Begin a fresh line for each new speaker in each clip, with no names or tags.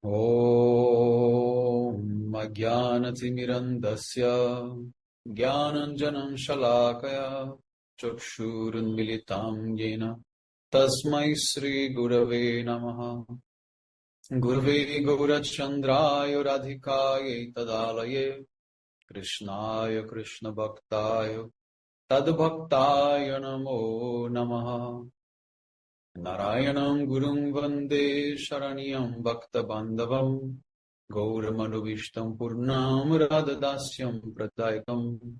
Om Ajnanathimirantasya Jnananjanam Shalakaya Chakshurunmilitam Yena Tasmai Sri Gurave Namaha Gurave Gaurachandraya Radhikaya Tadalaye Krishnaya Krishna Bhaktaya Tadbhaktaya Namo Namaha Narayanam Gurum Vande Sharanyam Bhakta Bandhavam Gauramanubhishtam Purnam Radhadasyam Pratayakam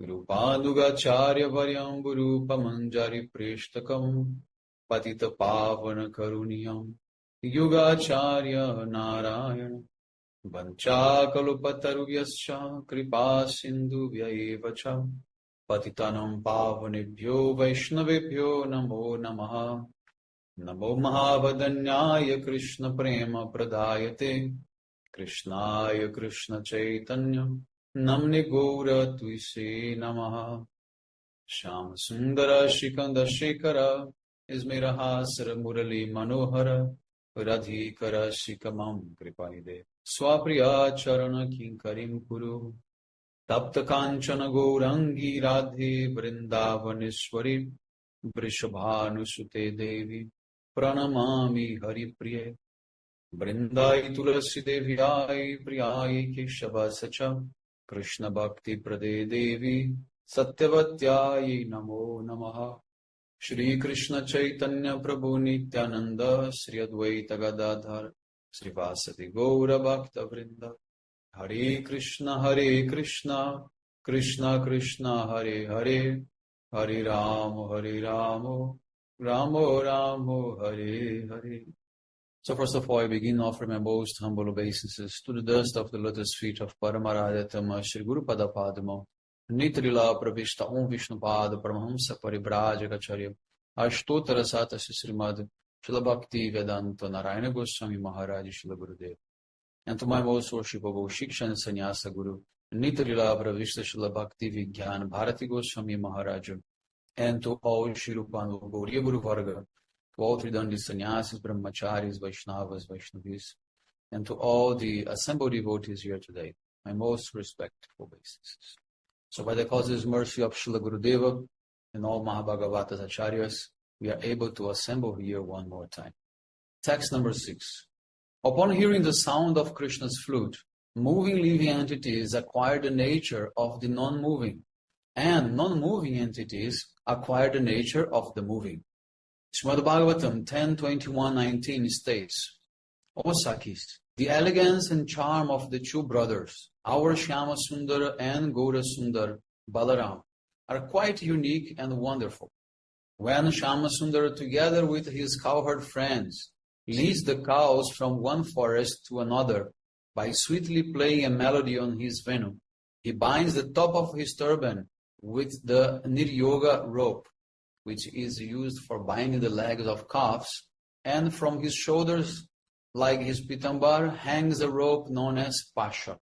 Rupadugacharya Varyam Gurupamanjari Preshtakam Patita Pavana Karuniyam Yugacharya Narayana Vanchakalupataruvyascha Kripa Sindhu Vyayevacha Patitanam Pavanebhyo Vaishnavebhyo Namo Namaha Namo Mahavadanyaya Krishna Prema Pradayate Krishnaya Krishna Chaitanya Namne Gaura Tuise Namaha Sham Sundara Shikanda Shekara Ismirahasara Murali Manohara Radhikara Shikamam Kripanide Swapriya Charana Kinkarim Kuru Tapta Kanchana Gourangi Radhe Vrindavaneshwari Vrishabhanusute Devi Pranamami Hari Priye Vrindai Tulasi Devyai Priyai Keshavasacham Krishna Bhakti Prade Devi Satyavatyai Namo Namaha Shri Krishna Chaitanya Prabhu Nityananda Sri Advaita Gadadhar Sri Vasati Gaura Bhakta Vrinda Hare Krishna Krishna Krishna Hare Hare Hare Ramo Ramo Ramo Hare Hare. So first of all, I begin offering my most humble obeisances to the dust of the lotus feet of Paramarayatama Shri Guru Pada Padma Nitrila Pravishta Om Vishnu Pada Paramahamsa Paribrajagacharya Ashtotara Satasya Srimad Srila Bhakti Vedanta Narayana Goswami Maharaj Srila Gurudev. And to my most worshipable Shiksha and Sannyasa Guru Nitrila Pravishta Srila Bhakti Vigyan Bharati Goswami Maharaj, and to all Shri Rupanu Gauriya Guru Varga, to all Tridandi Sannyasis, Brahmacharis, Vaishnavas, Vaishnavis, and to all the assembled devotees here today, my most respectful obeisances. So by the causeless mercy of Srila Gurudeva and all Mahabhagavatas Acharyas, we are able to assemble here one more time. Text number 6. Upon hearing the sound of Krishna's flute, moving living entities acquire the nature of the non-moving, and non-moving entities acquire the nature of the moving. Srimad Bhagavatam 10.21.19 states, O Sakis, the elegance and charm of the two brothers, our Shyama Sundar and Gaura Sundar Balaram, are quite unique and wonderful. When Shyama Sundar, together with his cowherd friends, leads the cows from one forest to another by sweetly playing a melody on his venu, he binds the top of his turban with the niryoga rope, which is used for binding the legs of calves, and from his shoulders, like his pitambar, hangs a rope known as pasha.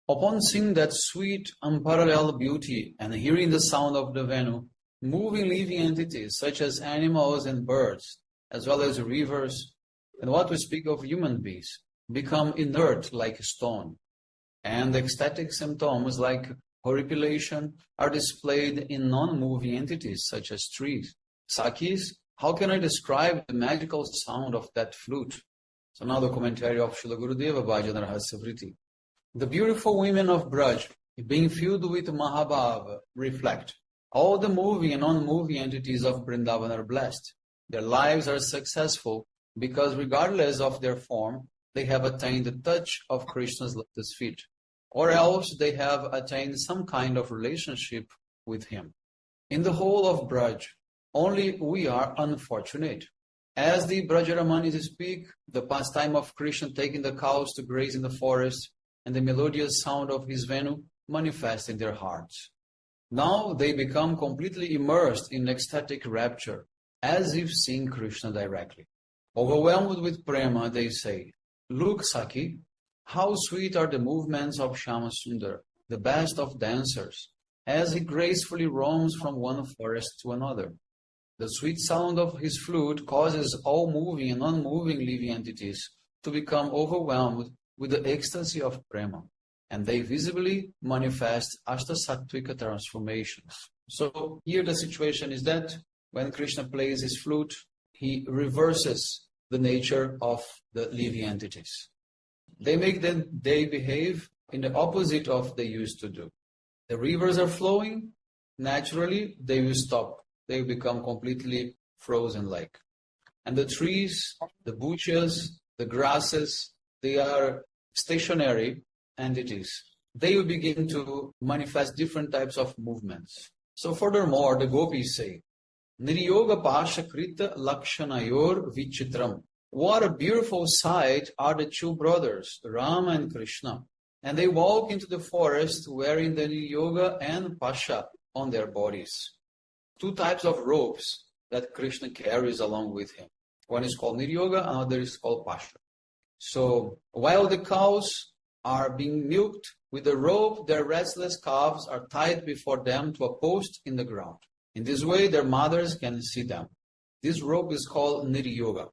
Upon seeing that sweet, unparalleled beauty and hearing the sound of the venu, moving living entities such as animals and birds, as well as rivers, and what we speak of human beings, become inert like stone, and ecstatic symptoms like horripilation are displayed in non-moving entities such as trees. Sakis, how can I describe the magical sound of that flute? So now the commentary of Srila Gurudeva Bhajana Rahasya. The beautiful women of Braj, being filled with Mahabhava, reflect. All the moving and non-moving entities of Vrindavan are blessed. Their lives are successful because regardless of their form, they have attained the touch of Krishna's lotus feet, or else they have attained some kind of relationship with him. In the whole of Braj, only we are unfortunate. As the Brajaramanīs speak, the pastime of Krishna taking the cows to graze in the forest and the melodious sound of his venu manifest in their hearts. Now they become completely immersed in ecstatic rapture, as if seeing Krishna directly. Overwhelmed with prema, they say, Look, Saki, how sweet are the movements of Shyama Sundar, the best of dancers, as he gracefully roams from one forest to another. The sweet sound of his flute causes all moving and unmoving living entities to become overwhelmed with the ecstasy of prema, and they visibly manifest ashtasattvic transformations. So here the situation is that when Krishna plays his flute, he reverses the nature of the living entities. They behave in the opposite of they used to do. The rivers are flowing, naturally they will stop. They will become completely frozen like. And the trees, the bushes, the grasses, they are stationary entities. They will begin to manifest different types of movements. So furthermore, the gopis say, Niryoga Pasha Krita Lakshanayor Vichitram. What a beautiful sight are the two brothers, Rama and Krishna. And they walk into the forest wearing the Niryoga and Pasha on their bodies. Two types of ropes that Krishna carries along with him. One is called Niryoga, another is called Pasha. So while the cows are being milked with the rope, their restless calves are tied before them to a post in the ground. In this way, their mothers can see them. This rope is called Niryoga.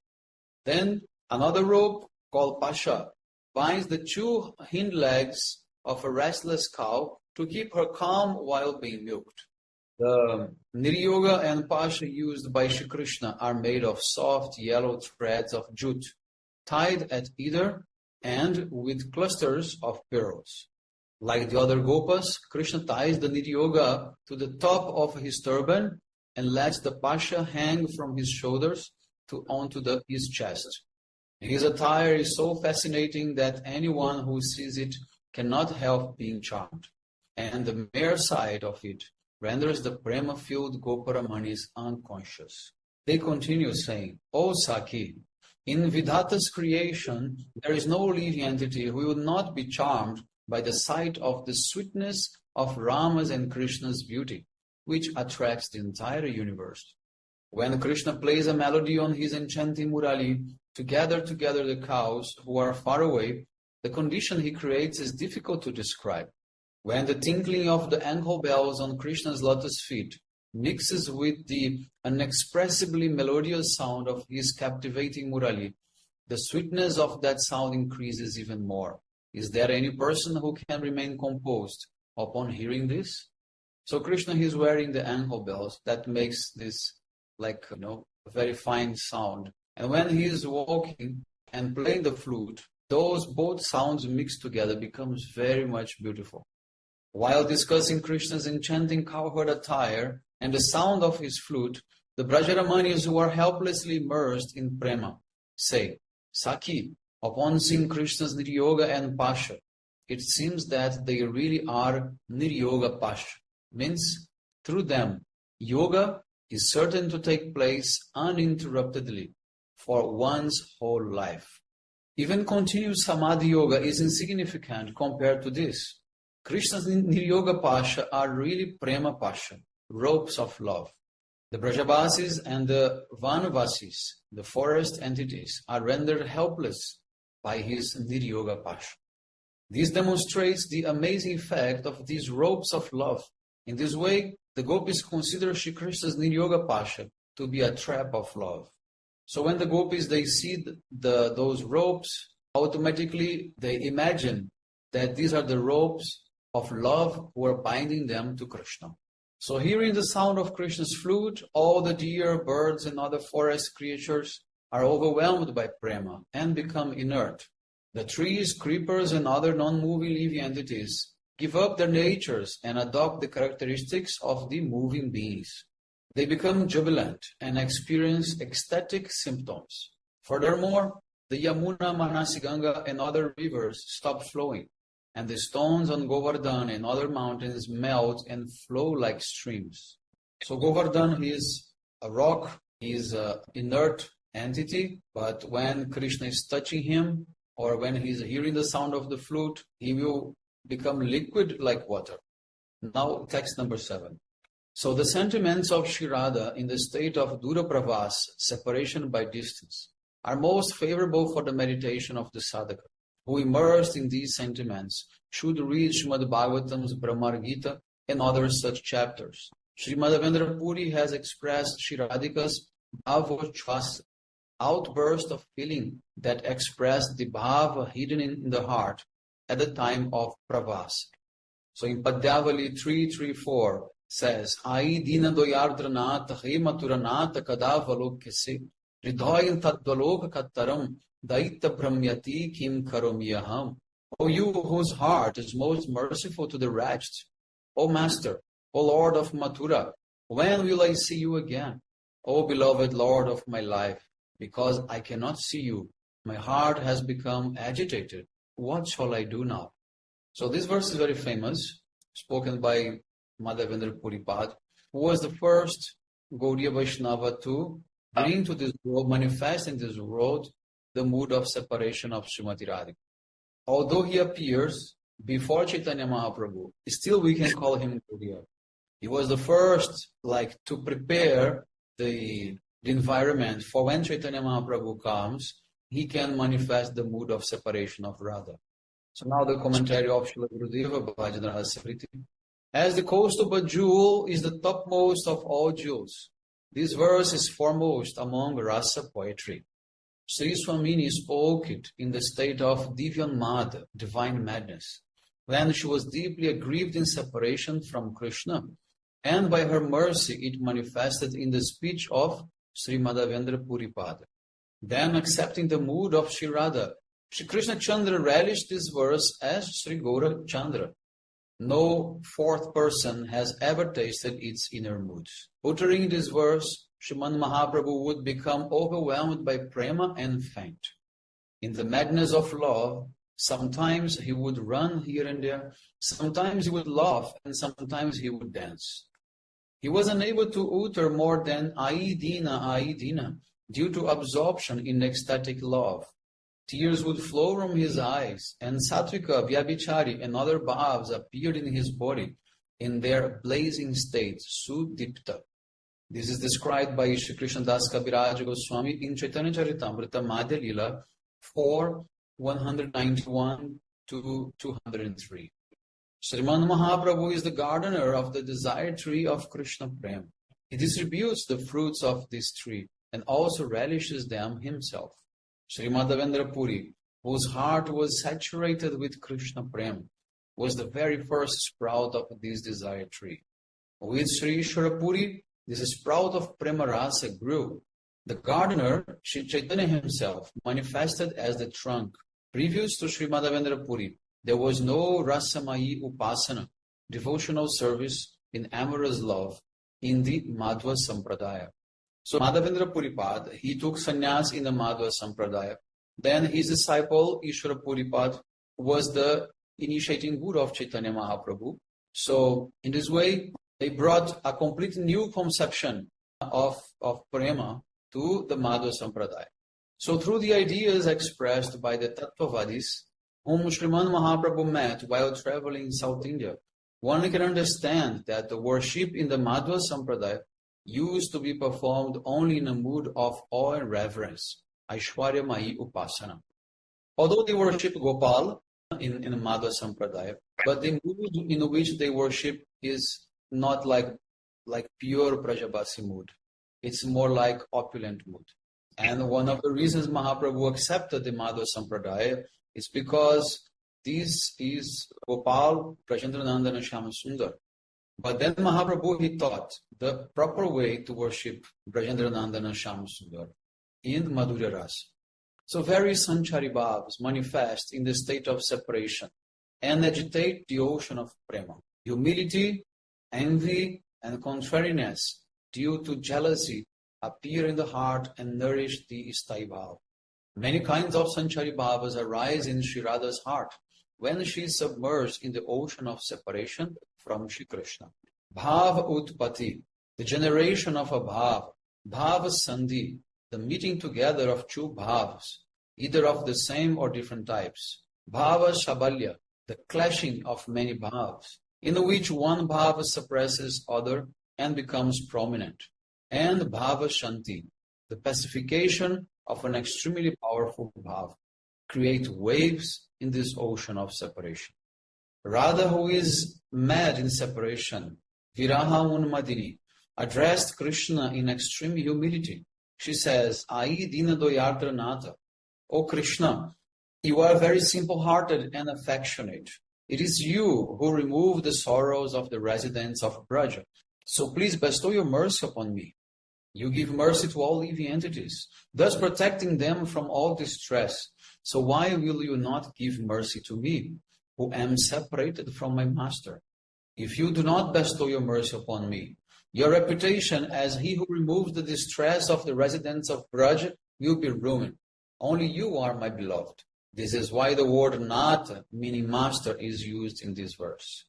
Then another rope called Pasha binds the two hind legs of a restless cow to keep her calm while being milked. The Niryoga and Pasha used by Shri Krishna are made of soft yellow threads of jute, tied at either end with clusters of pearls. Like the other Gopas, Krishna ties the Niryoga to the top of his turban and lets the Pasha hang from his shoulders onto his chest. His attire is so fascinating that anyone who sees it cannot help being charmed. And the mere sight of it renders the prema-filled Goparamanis unconscious. They continue saying, O Saki, in Vidhata's creation, there is no living entity who would not be charmed by the sight of the sweetness of Rama's and Krishna's beauty, which attracts the entire universe. When Krishna plays a melody on his enchanting murali to gather together the cows who are far away, the condition he creates is difficult to describe. When the tinkling of the ankle bells on Krishna's lotus feet mixes with the inexpressibly melodious sound of his captivating murali, the sweetness of that sound increases even more. Is there any person who can remain composed upon hearing this? So Krishna is wearing the ankle bells that makes this a very fine sound. And when he is walking and playing the flute, those both sounds mixed together becomes very much beautiful. While discussing Krishna's enchanting cowherd attire and the sound of his flute, the Brajamanis who are helplessly immersed in prema say, Saki, upon seeing Krishna's Niryoga and Pasha, it seems that they really are Niryoga Pasha. Means, through them, yoga is certain to take place uninterruptedly for one's whole life. Even continuous Samadhi Yoga is insignificant compared to this. Krishna's Niryoga Pasha are really Prema Pasha, ropes of love. The Brajavasis and the Vanavasis, the forest entities, are rendered helpless by his Niryoga Pasha. This demonstrates the amazing effect of these ropes of love. In this way, the gopis consider Shri Krishna's Niryoga Pasha to be a trap of love. So when the gopis, they see those ropes, automatically they imagine that these are the ropes of love who are binding them to Krishna. So hearing the sound of Krishna's flute, all the deer, birds, and other forest creatures are overwhelmed by prema and become inert. The trees, creepers, and other non-moving living entities give up their natures and adopt the characteristics of the moving beings. They become jubilant and experience ecstatic symptoms. Furthermore, the Yamuna, Manasiganga, and other rivers stop flowing, and the stones on Govardhan and other mountains melt and flow like streams. So Govardhan is a rock, he is an inert entity, but when Krishna is touching him, or when he is hearing the sound of the flute, he will become liquid like water. Now, text number 7. So the sentiments of Shri Radha in the state of Durapravas, separation by distance, are most favorable for the meditation of the sadhaka, who immersed in these sentiments should read Srimad Bhagavatam's Brahmar Gita and other such chapters. Sri Madhavendra Puri has expressed Shri Radhika's Bhavochvasa, outburst of feeling that expressed the bhava hidden in the heart at the time of pravas. So in Padyavali 334 says, Ai dina doyardranat he maturanat kadavalokyase ridhoyan tadvalok kattaram daita brahmyati kim karomyaham. O you whose heart is most merciful to the wretched, O Master, O Lord of Mathura, when will I see you again? O beloved Lord of my life, because I cannot see you, my heart has become agitated. What shall I do now? So this verse is very famous, spoken by Madhavendra Puripad, who was the first Gaudiya Vaishnava to bring to this world, manifest in this world, the mood of separation of Srimati Radhika. Although he appears before Chaitanya Mahaprabhu, still we can call him Gaudiya. He was the first, to prepare the environment for when Chaitanya Mahaprabhu comes, he can manifest the mood of separation of Radha. So now the commentary of Srila Gurudeva Bhajana Rahasya. As the Kaustubha jewel is the topmost of all jewels, this verse is foremost among rasa poetry. Sri Swamini spoke it in the state of Divyanmad, divine madness, when she was deeply aggrieved in separation from Krishna, and by her mercy it manifested in the speech of Sri Madhavendra Puripad. Then, accepting the mood of Sri Radha, Sri Krishna Chandra relished this verse as Sri Gaura Chandra. No fourth person has ever tasted its inner moods. Uttering this verse, Sriman Mahaprabhu would become overwhelmed by prema and faint. In the madness of love, sometimes he would run here and there, sometimes he would laugh, and sometimes he would dance. He was unable to utter more than Ai Dina, due to absorption in ecstatic love. Tears would flow from his eyes, and Satvika, Vyabhichari, and other bhavs appeared in his body in their blazing state, Sudipta. This is described by Shri Krishna Das Kaviraj Goswami in Chaitanya Charitamrita Madhya Lila 4:191 to 203. Sriman Mahaprabhu is the gardener of the desired tree of Krishna Prem. He distributes the fruits of this tree and also relishes them himself. Sri Madhavendra Puri, whose heart was saturated with Krishna Prem, was the very first sprout of this desired tree. With Sri Ishwara Puri, this sprout of Prema Rasa grew. The gardener, Sri Chaitanya himself, manifested as the trunk. Previous to Sri Madhavendra Puri, there was no Rasamayi Upasana, devotional service in amorous love in the Madhva Sampradaya. So Madhavendra Puripad, he took sannyas in the Madhva Sampradaya. Then his disciple, Ishwara Puripad, was the initiating guru of Chaitanya Mahaprabhu. So in this way, they brought a completely new conception of prema to the Madhva Sampradaya. So through the ideas expressed by the Tattvavadis, whom Sriman Mahaprabhu met while traveling in South India, one can understand that the worship in the Madhva Sampradaya used to be performed only in a mood of awe and reverence, Aishwarya Mahi Upasana. Although they worship Gopal in the Madhva Sampradaya, but the mood in which they worship is not like pure Brajabasi mood. It's more like opulent mood. And one of the reasons Mahaprabhu accepted the Madhva Sampradaya is because this is Gopal, Brajendrananda and Shyama Sundar. But then Mahaprabhu, he taught the proper way to worship Brajendrananda and Shyama Sundar in Madhurya Rasa. So various Sanchari Bhavas manifest in the state of separation and agitate the ocean of prema. Humility, envy, and contrariness due to jealousy appear in the heart and nourish the Istai Bhava. Many kinds of Sanchari Bhavas arise in Sri Radha's heart when she is submerged in the ocean of separation from Shri Krishna. Bhava Utpati, the generation of a Bhava. Bhava Sandhi, the meeting together of two Bhavas, either of the same or different types. Bhava Shabalya, the clashing of many Bhavas, in which one Bhava suppresses other and becomes prominent. And Bhava Shanti, the pacification of an extremely powerful Bhava, create waves in this ocean of separation. Radha, who is mad in separation, Viraha Unmadini, addressed Krishna in extreme humility She says, Ai Dina Doyatra Nata. O Krishna, you are very simple-hearted and affectionate. It is you who remove the sorrows of the residents of Braja. So please bestow your mercy upon me. You give mercy to all living entities, thus protecting them from all distress. So why will you not give mercy to me, who am separated from my master? If you do not bestow your mercy upon me, your reputation as he who removes the distress of the residents of Braj will be ruined. Only you are my beloved. This is why the word Nata, meaning master, is used in this verse.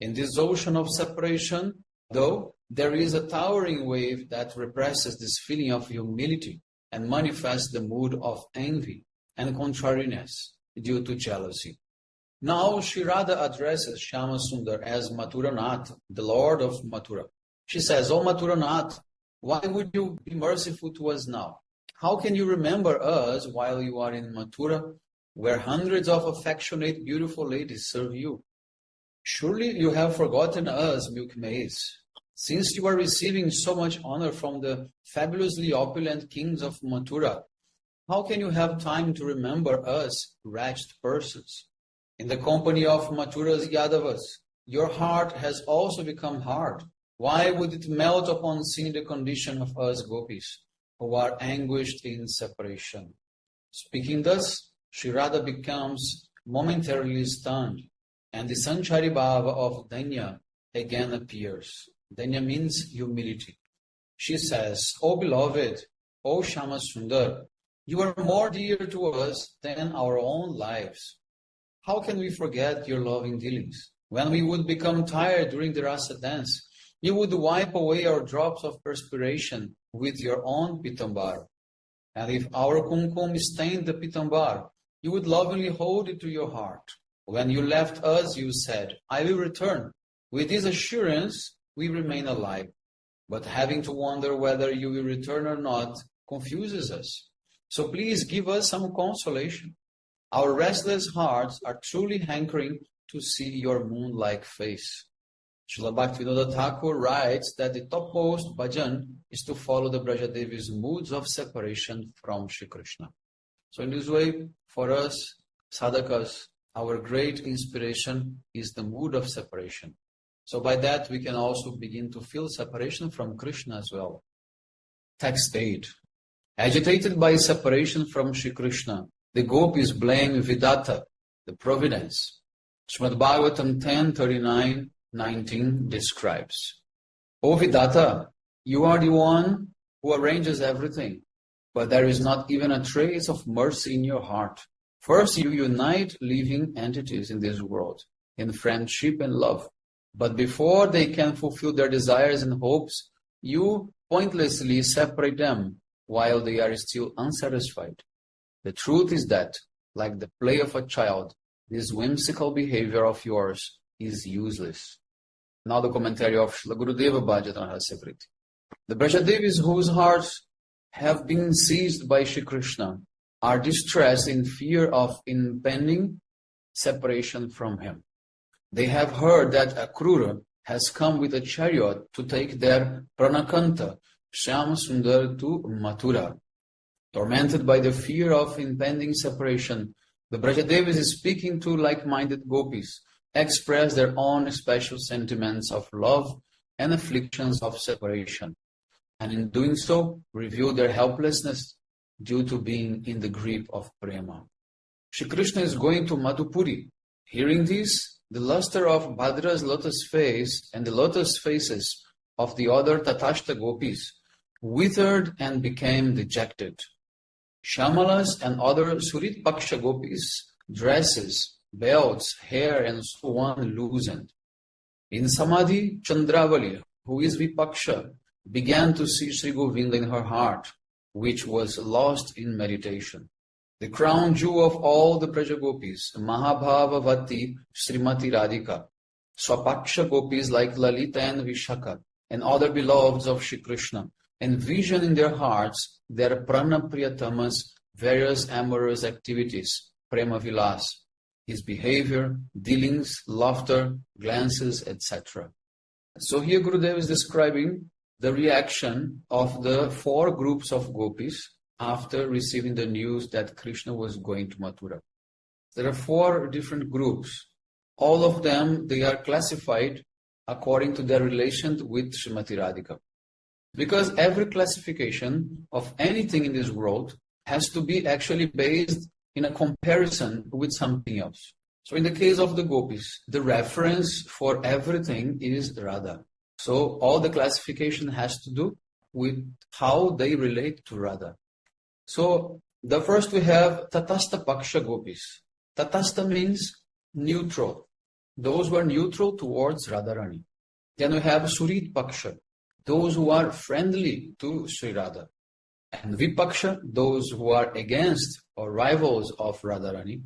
In this ocean of separation, though, there is a towering wave that represses this feeling of humility and manifests the mood of envy and contrariness due to jealousy. Now, Shri Radha addresses Shyama Sundar as Mathuranath, the Lord of Mathura. She says, O Mathuranath, why would you be merciful to us now? How can you remember us while you are in Mathura, where hundreds of affectionate, beautiful ladies serve you? Surely you have forgotten us, milkmaids. Since you are receiving so much honor from the fabulously opulent kings of Mathura, how can you have time to remember us, wretched persons? In the company of Mathura's Yadavas, your heart has also become hard. Why would it melt upon seeing the condition of us gopis, who are anguished in separation? Speaking thus, Shri Radha becomes momentarily stunned, and the Sanchari Bhava of Danya again appears. Danya means humility. She says, O beloved, O Shyama Sundar, you are more dear to us than our own lives. How can we forget your loving dealings? When we would become tired during the rasa dance, you would wipe away our drops of perspiration with your own pitambar. And if our kumkum stained the pitambar, you would lovingly hold it to your heart. When you left us, you said, I will return. With this assurance, we remain alive. But having to wonder whether you will return or not confuses us. So please give us some consolation. Our restless hearts are truly hankering to see your moon-like face. Srila Bhaktivinoda Thakur writes that the topmost bhajan is to follow the Brajadevi's moods of separation from Shri Krishna. So in this way, for us, sadhakas, our great inspiration is the mood of separation. So by that, we can also begin to feel separation from Krishna as well. Text 8. Agitated by separation from Shri Krishna, the gopis blame Vidata, the providence. Srimad Bhagavatam 10:39-19 describes, O Vidata, you are the one who arranges everything, but there is not even a trace of mercy in your heart. First, you unite living entities in this world in friendship and love. But before they can fulfill their desires and hopes, you pointlessly separate them while they are still unsatisfied. The truth is that, like the play of a child, this whimsical behavior of yours is useless. Now the commentary of Srila Gurudeva Bhajana Rahasya. The Brajadevis whose hearts have been seized by Shri Krishna are distressed in fear of impending separation from him. They have heard that Akrura has come with a chariot to take their Pranakanta, Shyama Sundar, to Mathura. Tormented by the fear of impending separation, the Brajadevis, speaking to like-minded gopis, express their own special sentiments of love and afflictions of separation, and in doing so, reveal their helplessness due to being in the grip of prema. Shri Krishna is going to Madhupuri. Hearing this, the luster of Bhadra's lotus face and the lotus faces of the other Tatashta gopis withered and became dejected. Shyamalas and other Surit Paksha gopis' dresses, belts, hair, and so on loosened. In Samadhi, Chandravali, who is Vipaksha, began to see Sri Govinda in her heart, which was lost in meditation. The crown jewel of all the Braja gopis, Mahabhavavati Srimati Radhika, Swapaksha gopis like Lalita and Vishaka, and other beloveds of Shri Krishna, envision in their hearts their prana priyatama's various amorous activities, prema vilas, his behavior, dealings, laughter, glances, etc. So here Gurudev is describing the reaction of the 4 groups of gopis after receiving the news that Krishna was going to Mathura. There are 4 different groups. All of them, they are classified according to their relation with Srimati Radhika. Because every classification of anything in this world has to be actually based in a comparison with something else. So in the case of the gopis, the reference for everything is Radha. So all the classification has to do with how they relate to Radha. So the first we have Tatastha Paksha gopis. Tatastha means neutral. Those who are neutral towards Radharani. Then we have Surit Paksha. Those who are friendly to Sri Radha. And Vipaksha, those who are against or rivals of Radharani.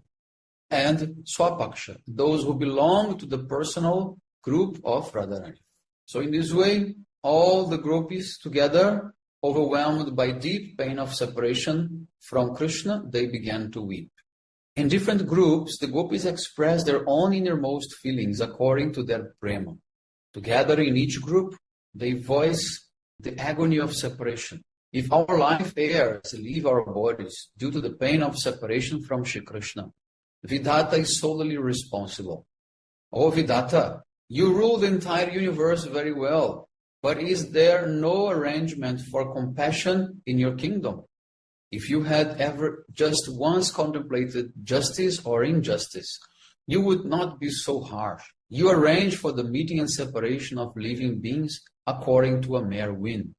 And Swapaksha, those who belong to the personal group of Radharani. So in this way, all the gopis together, overwhelmed by deep pain of separation from Krishna, they began to weep. In different groups, the gopis express their own innermost feelings according to their prema. Together in each group, they voice the agony of separation. If our life heirs leave our bodies due to the pain of separation from Shri Krishna, Vidhata is solely responsible. O Vidhata, you rule the entire universe very well, but is there no arrangement for compassion in your kingdom? If you had ever just once contemplated justice or injustice, you would not be so harsh. You arrange for the meeting and separation of living beings according to a mere whim.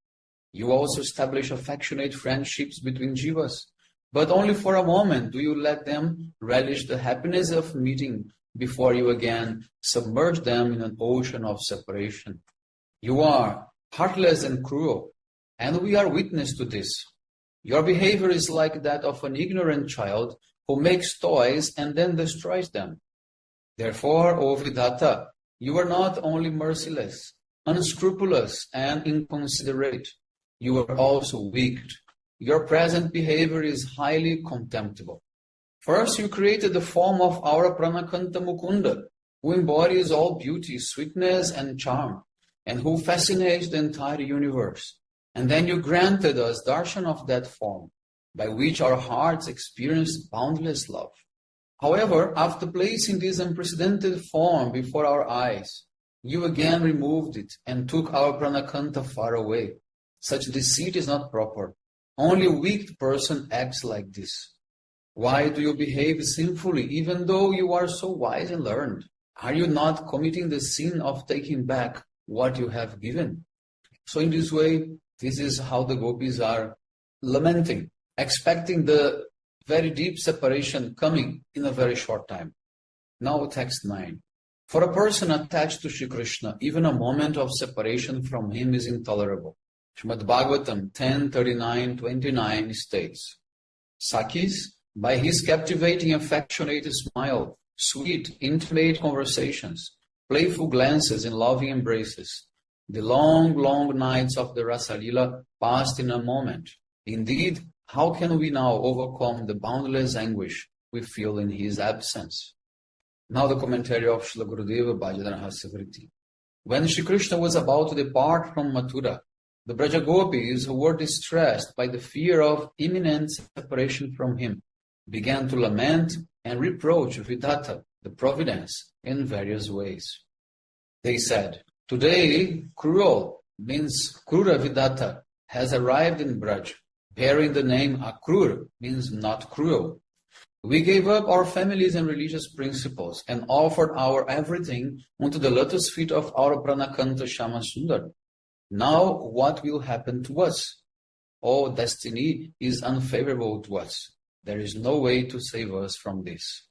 You also establish affectionate friendships between jivas, but only for a moment do you let them relish the happiness of meeting before you again submerge them in an ocean of separation. You are heartless and cruel, and we are witness to this. Your behavior is like that of an ignorant child who makes toys and then destroys them. Therefore, O Vidhata, you are not only merciless, unscrupulous, and inconsiderate, you are also wicked. Your present behavior is highly contemptible. First, you created the form of our Pranakanta Mukunda, who embodies all beauty, sweetness, and charm, and who fascinates the entire universe. And then you granted us darshan of that form, by which our hearts experience boundless love. However, after placing this unprecedented form before our eyes, you again removed it and took our Pranakanta far away. Such deceit is not proper. Only a weak person acts like this. Why do you behave sinfully, even though you are so wise and learned? Are you not committing the sin of taking back what you have given? So in this way, this is how the gopis are lamenting, expecting the very deep separation coming in a very short time. Now text 9. For a person attached to Shri Krishna, even a moment of separation from him is intolerable. Srimad Bhagavatam 10:39-29 states, Sakis, by his captivating affectionate smile, sweet, intimate conversations, playful glances and loving embraces, the long, long nights of the Rasalila passed in a moment. Indeed, how can we now overcome the boundless anguish we feel in his absence? Now the commentary of Srila Gurudeva Bhajana Rahasya. When Shri Krishna was about to depart from Mathura, the Braja Gopis, who were distressed by the fear of imminent separation from him, began to lament and reproach Vidhata, the providence, in various ways. They said, today, Cruel, means Krura Vidhata, has arrived in Braj, bearing the name Akrur, means not cruel. We gave up our families and religious principles and offered our everything unto the lotus feet of our Pranakanta Shama Sundar. Now what will happen to us? Oh, destiny is unfavorable to us. There is no way to save us from this.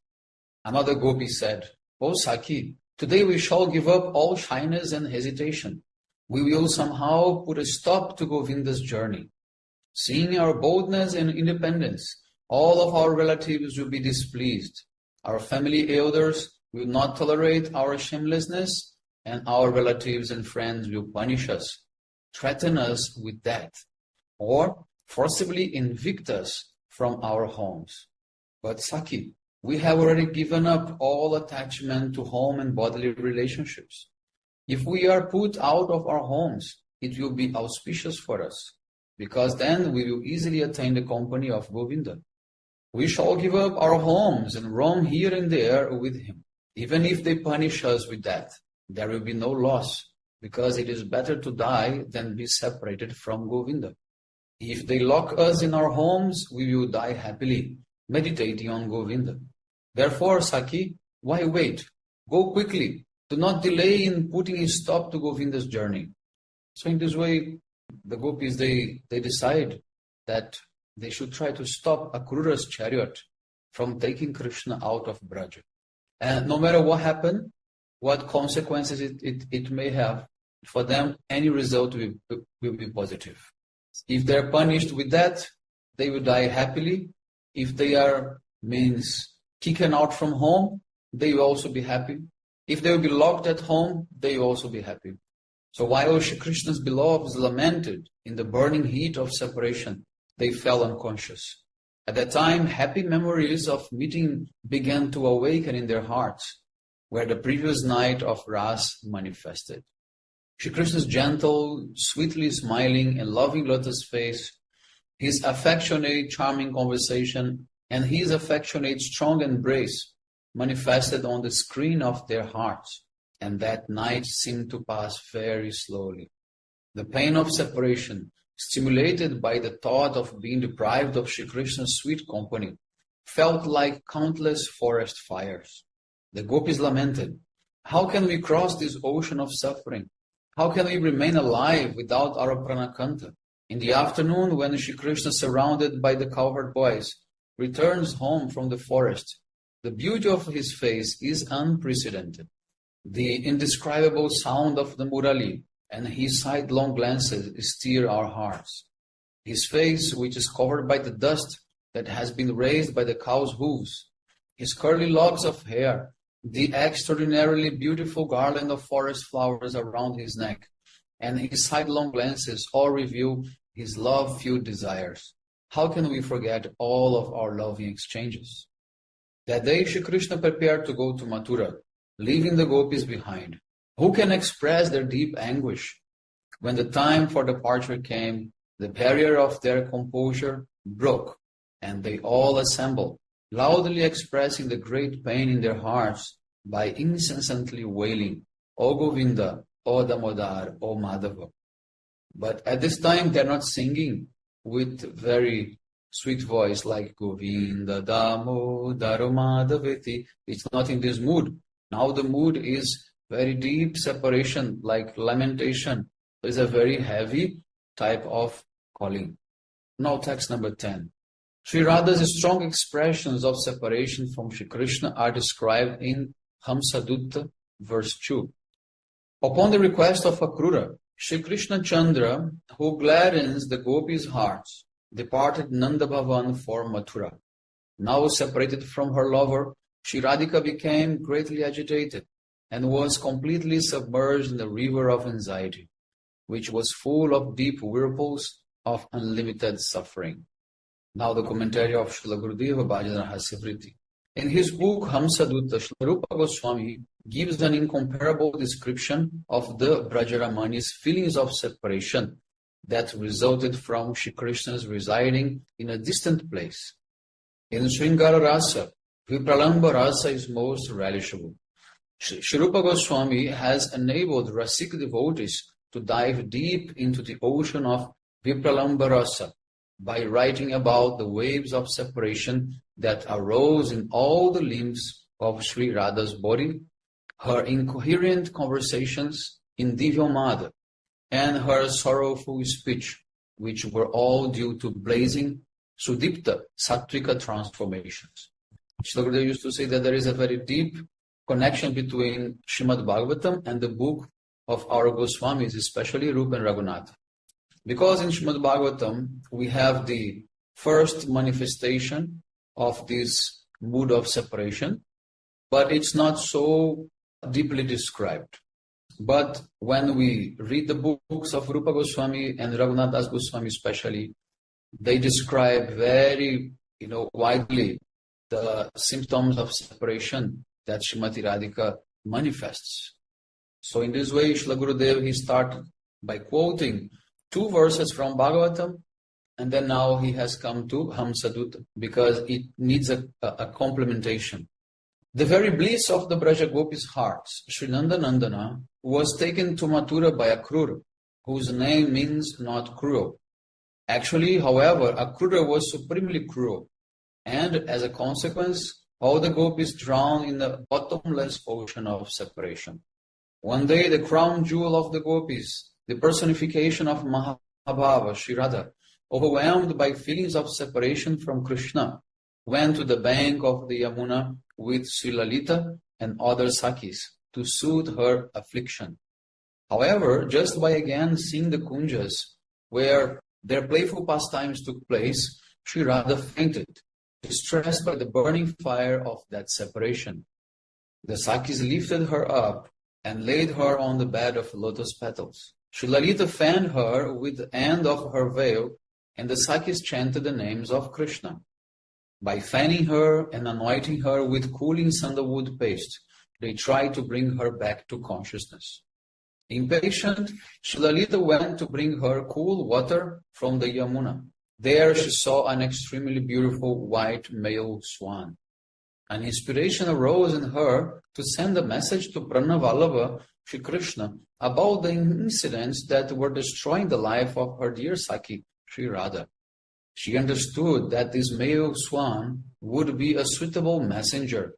Another gopi said, O Saki, today we shall give up all shyness and hesitation. We will somehow put a stop to Govinda's journey. Seeing our boldness and independence, all of our relatives will be displeased. Our family elders will not tolerate our shamelessness, and our relatives and friends will punish us, threaten us with death, or forcibly evict us from our homes. But Saki, we have already given up all attachment to home and bodily relationships. If we are put out of our homes, it will be auspicious for us, because then we will easily attain the company of Govinda. We shall give up our homes and roam here and there with him. Even if they punish us with death, there will be no loss, because it is better to die than be separated from Govinda. If they lock us in our homes, we will die happily, meditating on Govinda. Therefore, Saki, why wait? Go quickly. Do not delay in putting a stop to Govinda's journey. So in this way, the gopis, they decide that they should try to stop Akrura's chariot from taking Krishna out of Braja. And no matter what happened, what consequences it may have, for them, any result will be positive. If they're punished with that, they will die happily. If they are, kicked out from home, they will also be happy. If they will be locked at home, they will also be happy. So while Shri Krishna's beloveds lamented in the burning heat of separation, they fell unconscious. At that time, happy memories of meeting began to awaken in their hearts, where the previous night of Ras manifested. Shri Krishna's gentle, sweetly smiling and loving lotus face, his affectionate, charming conversation, and his affectionate, strong embrace manifested on the screen of their hearts, and that night seemed to pass very slowly. The pain of separation, stimulated by the thought of being deprived of Shri Krishna's sweet company, felt like countless forest fires. The gopis lamented, "How can we cross this ocean of suffering? How can we remain alive without our pranakanta?" In the afternoon, when Shri Krishna, surrounded by the cowherd boys, returns home from the forest, the beauty of his face is unprecedented. The indescribable sound of the Murali and his sidelong glances stir our hearts. His face, which is covered by the dust that has been raised by the cow's hooves, his curly locks of hair, the extraordinarily beautiful garland of forest flowers around his neck, and his sidelong glances all reveal his love-filled desires. How can we forget all of our loving exchanges? That day, Shri Krishna prepared to go to Mathura, leaving the gopis behind. Who can express their deep anguish? When the time for departure came, the barrier of their composure broke, and they all assembled, loudly expressing the great pain in their hearts by incessantly wailing, "O Govinda, O Damodar, O Madhava." But at this time, they're not singing with very sweet voice like Govinda, Damodar, Madhaveti. It's not in this mood. Now the mood is very deep separation, like lamentation. It's a very heavy type of calling. Now text number 10. Sri Radha's strong expressions of separation from Shri Krishna are described in Hamsadutta, verse 2. Upon the request of Akrura, Shri Krishna Chandra, who gladdens the gopis' hearts, departed Nanda Bhavan for Mathura. Now separated from her lover, Shri Radhika became greatly agitated and was completely submerged in the river of anxiety, which was full of deep whirlpools of unlimited suffering. Now the commentary of Srila Gurudeva Bhajana Rahasya. In his book Hamsadutta, Srila Rupa Goswami gives an incomparable description of the Brajaramani's feelings of separation that resulted from Shri Krishna's residing in a distant place. In Sringara Rasa, Vipralamba Rasa is most relishable. Sri Rupa Goswami has enabled Rasik devotees to dive deep into the ocean of Vipralamba Rasa by writing about the waves of separation that arose in all the limbs of Sri Radha's body, her incoherent conversations in Divyamada, and her sorrowful speech, which were all due to blazing Sudipta Sattvika transformations. Srila Gurudeva used to say that there is a very deep connection between Srimad Bhagavatam and the book of our Goswamis, especially Rupa and Raghunatha. Because in Srimad Bhagavatam, we have the first manifestation of this mood of separation, but it's not so deeply described. But when we read the books of Rupa Goswami and Raghunath Das Goswami especially, they describe very, widely the symptoms of separation that Srimati Radhika manifests. So in this way, Srila Gurudev, he started by quoting two verses from Bhagavatam, and then now he has come to Hamsadut because it needs a complementation. The very bliss of the Braja Gopis' hearts, Sri Nandana, was taken to Mathura by Akrura, whose name means not cruel. Actually, however, Akrura was supremely cruel, and as a consequence, all the gopis drowned in the bottomless ocean of separation. One day, the crown jewel of the gopis, the personification of Mahabhava, Sri Radha, overwhelmed by feelings of separation from Krishna, went to the bank of the Yamuna with Sri Lalita and other Sakis to soothe her affliction. However, just by again seeing the kunjas where their playful pastimes took place, Sri Radha fainted, distressed by the burning fire of that separation. The Sakis lifted her up and laid her on the bed of lotus petals. Sri Lalita fanned her with the end of her veil, and the Sakis chanted the names of Krishna. By fanning her and anointing her with cooling sandalwood paste, they tried to bring her back to consciousness. Impatient, Sri Lalita went to bring her cool water from the Yamuna. There she saw an extremely beautiful white male swan. An inspiration arose in her to send a message to Pranavallabha, Sri Krishna, about the incidents that were destroying the life of her dear Saki, Sri Radha. She understood that this male swan would be a suitable messenger,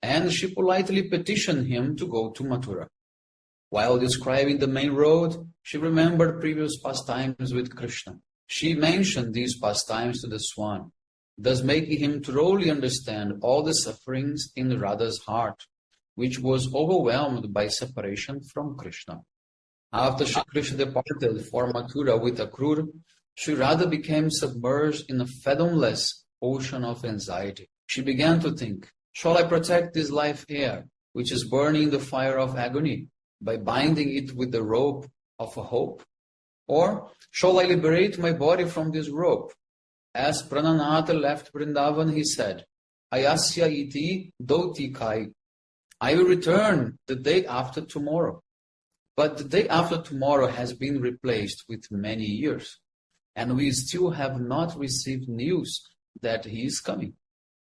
and she politely petitioned him to go to Mathura. While describing the main road, she remembered previous pastimes with Krishna. She mentioned these pastimes to the swan, thus making him thoroughly understand all the sufferings in Radha's heart, which was overwhelmed by separation from Krishna. After Shri Krishna departed for Mathura with Akrura, Sri Radha became submerged in a fathomless ocean of anxiety. She began to think, shall I protect this life air, which is burning in the fire of agony, by binding it with the rope of a hope? Or shall I liberate my body from this rope? As Prananatha left Vrindavan, he said, Ayasya iti doti kai. I will return the day after tomorrow. But the day after tomorrow has been replaced with many years, and we still have not received news that he is coming.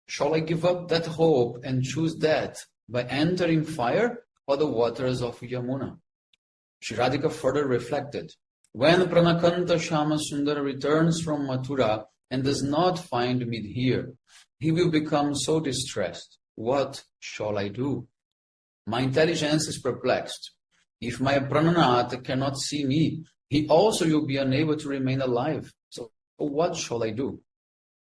Shall I give up that hope and choose death by entering fire or the waters of Yamuna? Shri Radhika further reflected, when Pranakanta Shama Sundara returns from Mathura and does not find me here, he will become so distressed. What shall I do? My intelligence is perplexed. If my Prananath cannot see me, he also will be unable to remain alive. So what shall I do?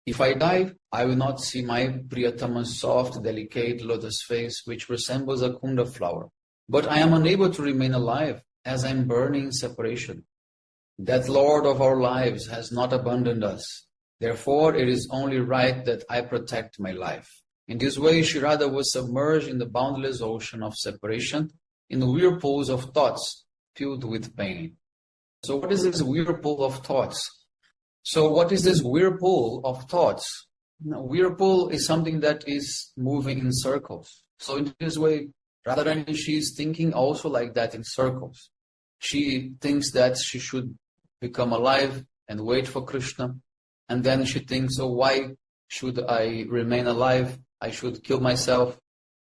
If I die, I will not see my Priyatama's soft, delicate lotus face, which resembles a kunda flower. But I am unable to remain alive, as I am burning in separation. That Lord of our lives has not abandoned us. Therefore, it is only right that I protect my life. In this way, Shri Radha was submerged in the boundless ocean of separation, in the whirlpools of thoughts filled with pain. So what is this whirlpool of thoughts? Now, whirlpool is something that is moving in circles. So in this way, Radharani, she is thinking also like that in circles. She thinks that she should become alive and wait for Krishna. And then she thinks, oh, why should I remain alive? I should kill myself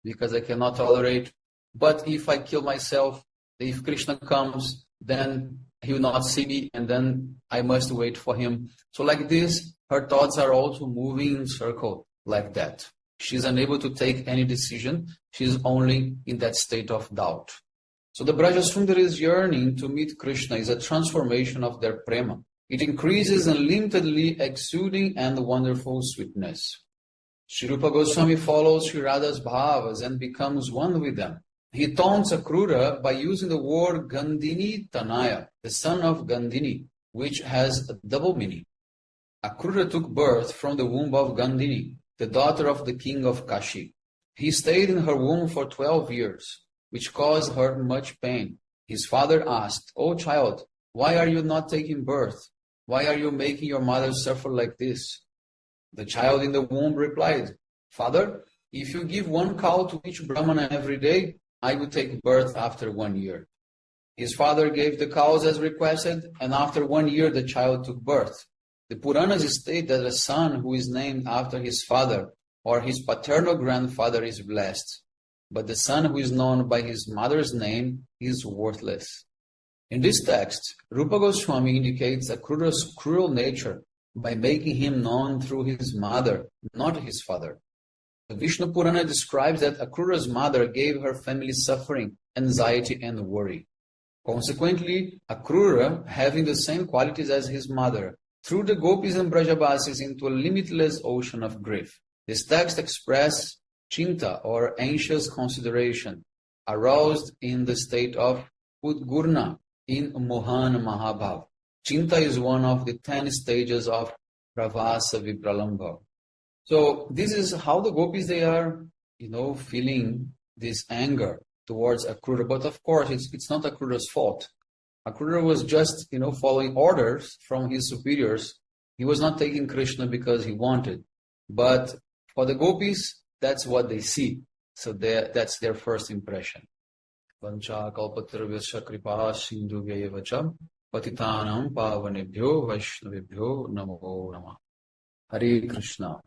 because I cannot tolerate. But if I kill myself, if Krishna comes, then he will not see me, and then I must wait for him. So like this, her thoughts are also moving in circle like that. She's unable to take any decision. She's only in that state of doubt. So the Braja Sundari's yearning to meet Krishna is a transformation of their prema. It increases unlimitedly exuding and wonderful sweetness. Sri Rupa Goswami follows Sri Radha's bhavas and becomes one with them. He taunts Akrura by using the word Gandhini Tanaya, the son of Gandhini, which has a double meaning. Akrura took birth from the womb of Gandhini, the daughter of the king of Kashi. He stayed in her womb for 12 years, which caused her much pain. His father asked, "O child, why are you not taking birth? Why are you making your mother suffer like this?" The child in the womb replied, "Father, if you give one cow to each Brahmana every day, I will take birth after 1 year." His father gave the cows as requested, and after 1 year the child took birth. The Puranas state that a son who is named after his father or his paternal grandfather is blessed, but the son who is known by his mother's name is worthless. In this text, Rupa Goswami indicates Akrura's cruel nature by making him known through his mother, not his father. The Vishnu Purana describes that Akrura's mother gave her family suffering, anxiety, and worry. Consequently, Akrura, having the same qualities as his mother, threw the gopis and Brajavasis into a limitless ocean of grief. This text expresses chinta, or anxious consideration, aroused in the state of Udgurna in Mohan Mahabhav. Chinta is one of the 10 stages of Pravasa Vipralambha. So this is how the gopis, they are, feeling this anger towards Akrura. But of course, it's not Akrura's fault. Akrura was just, following orders from his superiors. He was not taking Krishna because he wanted. But for the gopis, that's what they see. So that's their first impression. Vancha kalpatarvyasya kripa sindhu vyayavacha patitanam pavanebhyo vaishnavebhyo namo namah. Hare Krishna.